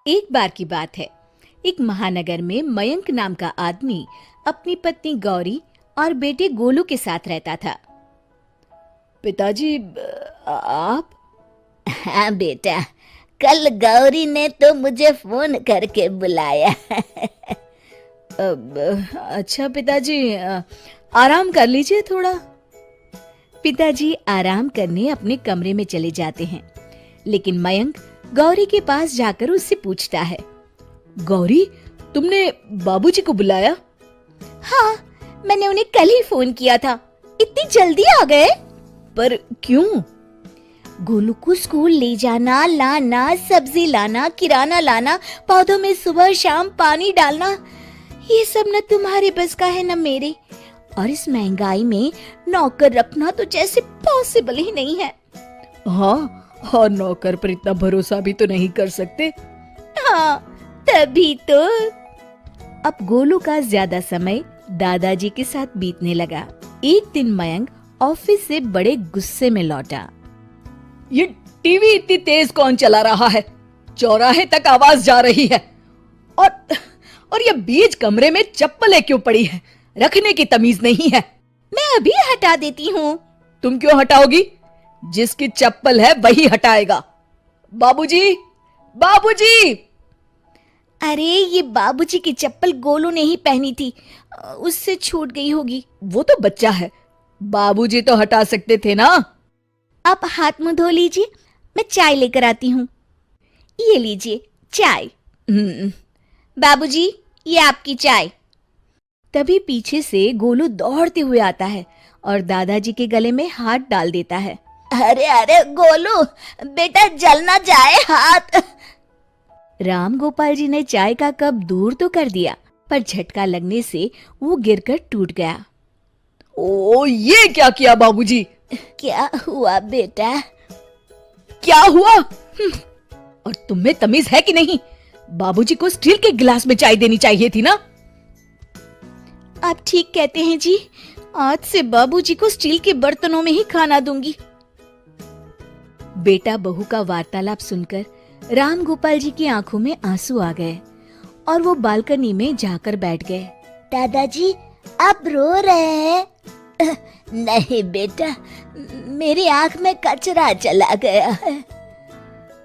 एक बार की बात है। एक महानगर में मयंक नाम का आदमी अपनी पत्नी गौरी और बेटे गोलू के साथ रहता था। पिताजी, आप? हाँ बेटा, कल गौरी ने तो मुझे फोन करके बुलाया। अच्छा पिताजी, आराम कर लीजिए थोड़ा। पिताजी आराम करने अपने कमरे में चले जाते हैं, लेकिन मयंक गौरी के पास जाकर उससे पूछता है, गौरी, तुमने बाबूजी को बुलाया? हाँ, मैंने उन्हें कल ही फोन किया था। इतनी जल्दी आ गए? पर क्यों? गोलू को स्कूल ले जाना, लाना, सब्जी लाना, किराना लाना, पौधों में सुबह शाम पानी डालना, ये सब न तुम्हारे बस का है न मेरे। और इस महंगाई में नौकर रखना तो जैसे पॉसिबल ही नहीं है। हाँ, और नौकर पर इतना भरोसा भी तो नहीं कर सकते। हाँ, तभी तो। अब गोलू का ज्यादा समय दादाजी के साथ बीतने लगा। एक दिन मयंक ऑफिस से बड़े गुस्से में लौटा। ये टीवी इतनी तेज कौन चला रहा है? चौराहे तक आवाज जा रही है। और ये बीच कमरे में चप्पलें क्यों पड़ी है? रखने की तमीज नहीं है। मैं अभी हटा देती हूँ। तुम क्यों हटाओगी? जिसकी चप्पल है वही हटाएगा। बाबूजी, बाबूजी! अरे, ये बाबूजी की चप्पल गोलू ने ही पहनी थी, उससे छूट गई होगी। वो तो बच्चा है, बाबूजी तो हटा सकते थे ना। आप हाथ मुंह धो लीजिए, मैं चाय लेकर आती हूँ। ये लीजिए चाय। बाबूजी, ये आपकी चाय। तभी पीछे से गोलू दौड़ते हुए आता है और दादाजी के गले में हाथ डाल देता है। अरे अरे गोलू, बेटा जल ना जाए हाथ। राम गोपाल जी ने चाय का कप दूर तो कर दिया, पर झटका लगने से वो गिरकर टूट गया। ओ, ये क्या किया बाबूजी? क्या हुआ बेटा? क्या हुआ? और तुम में तमीज है कि नहीं? बाबूजी को स्टील के गिलास में चाय देनी चाहिए थी ना। आप ठीक कहते हैं जी, आज से बाबूजी को स्टील के बर्तनों में ही खाना दूंगी। बेटा बहू का वार्तालाप सुनकर राम गोपाल जी की आंखों में आंसू आ गए और वो बालकनी में जाकर बैठ गए। दादाजी, आप रो रहे हैं? नहीं बेटा, मेरी आंख में कचरा चला गया है।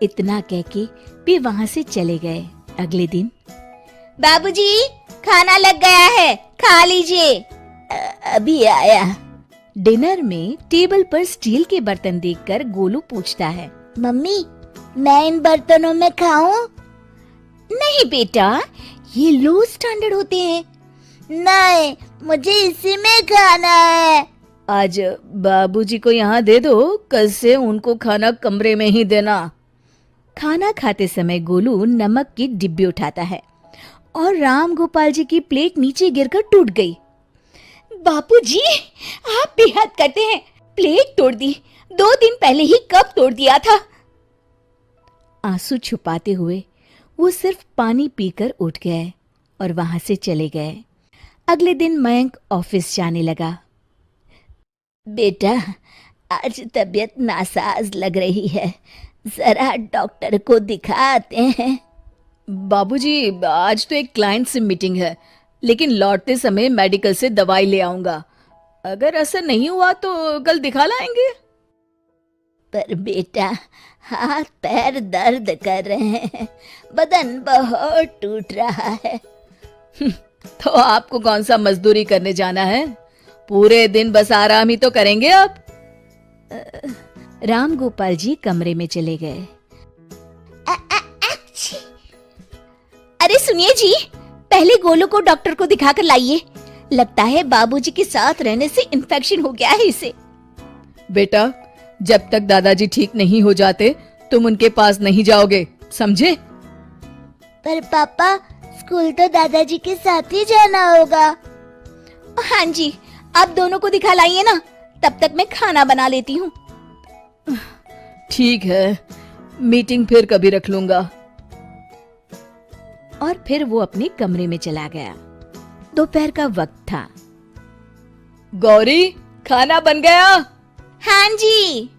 इतना कह के वे वहां से चले गए। अगले दिन, बाबूजी, खाना लग गया है, खा लीजिए। अभी आया। डिनर में टेबल पर स्टील के बर्तन देखकर गोलू पूछता है, मम्मी, मैं इन बर्तनों में खाऊं? नहीं बेटा, ये लो स्टैंडर्ड होते हैं। नहीं, मुझे इसी में खाना है। आज बाबूजी को यहाँ दे दो, कल से उनको खाना कमरे में ही देना। खाना खाते समय गोलू नमक की डिब्बी उठाता है और राम गोपाल जी की प्लेट नीचे गिरकर टूट गई। बापूजी, आप भी हद करते हैं, प्लेट तोड़ दी। 2 दिन पहले ही कप तोड़ दिया था। आंसू छुपाते हुए वो सिर्फ पानी पीकर उठ गए और वहां से चले गए। अगले दिन मयंक ऑफिस जाने लगा। बेटा, आज तबीयत नासाज लग रही है, जरा डॉक्टर को दिखाते हैं। बाबूजी, आज तो एक क्लाइंट से मीटिंग है, लेकिन लौटते समय मेडिकल से दवाई ले आऊंगा। अगर असर नहीं हुआ तो कल दिखा लाएंगे। पर बेटा, हाथ पैर दर्द कर रहे हैं, बदन बहुत टूट रहा है। तो आपको कौन सा मजदूरी करने जाना है? पूरे दिन बस आराम ही तो करेंगे आप। राम गोपाल जी कमरे में चले गए। अरे सुनिए जी, पहले गोलू को डॉक्टर को दिखाकर लाइए। लगता है बाबूजी के साथ रहने से इन्फेक्शन हो गया है इसे। बेटा, जब तक दादाजी ठीक नहीं हो जाते तुम उनके पास नहीं जाओगे, समझे? पर पापा, स्कूल तो दादाजी के साथ ही जाना होगा। हाँ जी, आप दोनों को दिखा लाइए ना, तब तक मैं खाना बना लेती हूँ। ठीक है, मीटिंग फिर कभी रख लूंगा। और फिर वो अपने कमरे में चला गया। दोपहर का वक्त था। गौरी, खाना बन गया? हाँ जी।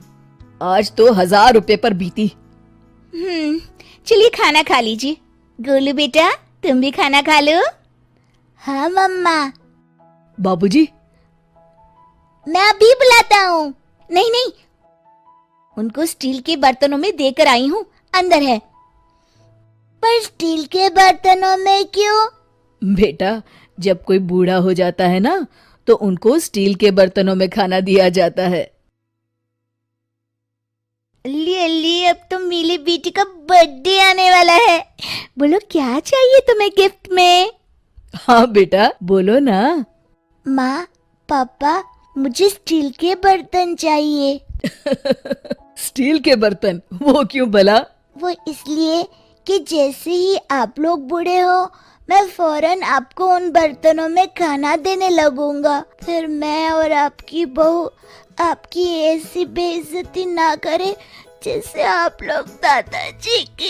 आज तो 1000 रुपए पर बीती। चलिए खाना खा लीजिए। गोलू बेटा, तुम भी खाना खा लो। हाँ मम्मा। बाबूजी, मैं अभी बुलाता हूँ। नहीं नहीं, उनको स्टील के बर्तनों में देकर आई हूँ, अंदर है। पर स्टील के बर्तनों में क्यों? बेटा, जब कोई बूढ़ा हो जाता है ना, तो उनको स्टील के बर्तनों में खाना दिया जाता है। अली अब तो मेरी बेटी का बर्थडे आने वाला है। बोलो क्या चाहिए तुम्हें गिफ्ट में? हाँ बेटा, बोलो ना। माँ, पापा, मुझे स्टील के बर्तन चाहिए। स्टील के बर्तन? वो क्यों भला? वो इसलिए कि जैसे ही आप लोग बूढ़े हो, मैं फौरन आपको उन बर्तनों में खाना देने लगूंगा। फिर मैं और आपकी बहू आपकी ऐसी बेइज्जती ना करे जैसे आप लोग दादाजी की।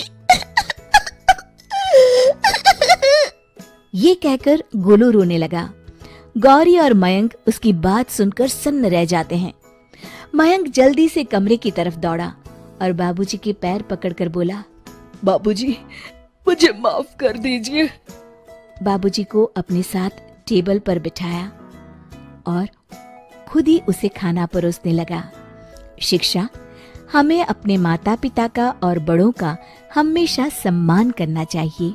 ये कहकर गोलू रोने लगा। गौरी और मयंक उसकी बात सुनकर सन्न रह जाते हैं। मयंक जल्दी से कमरे की तरफ दौड़ा और बाबूजी के पैर पकड़कर बोला, बाबूजी, मुझे माफ कर दीजिए। बाबूजी को अपने साथ टेबल पर बिठाया और खुद ही उसे खाना परोसने लगा। शिक्षा: हमें अपने माता पिता का और बड़ों का हमेशा सम्मान करना चाहिए।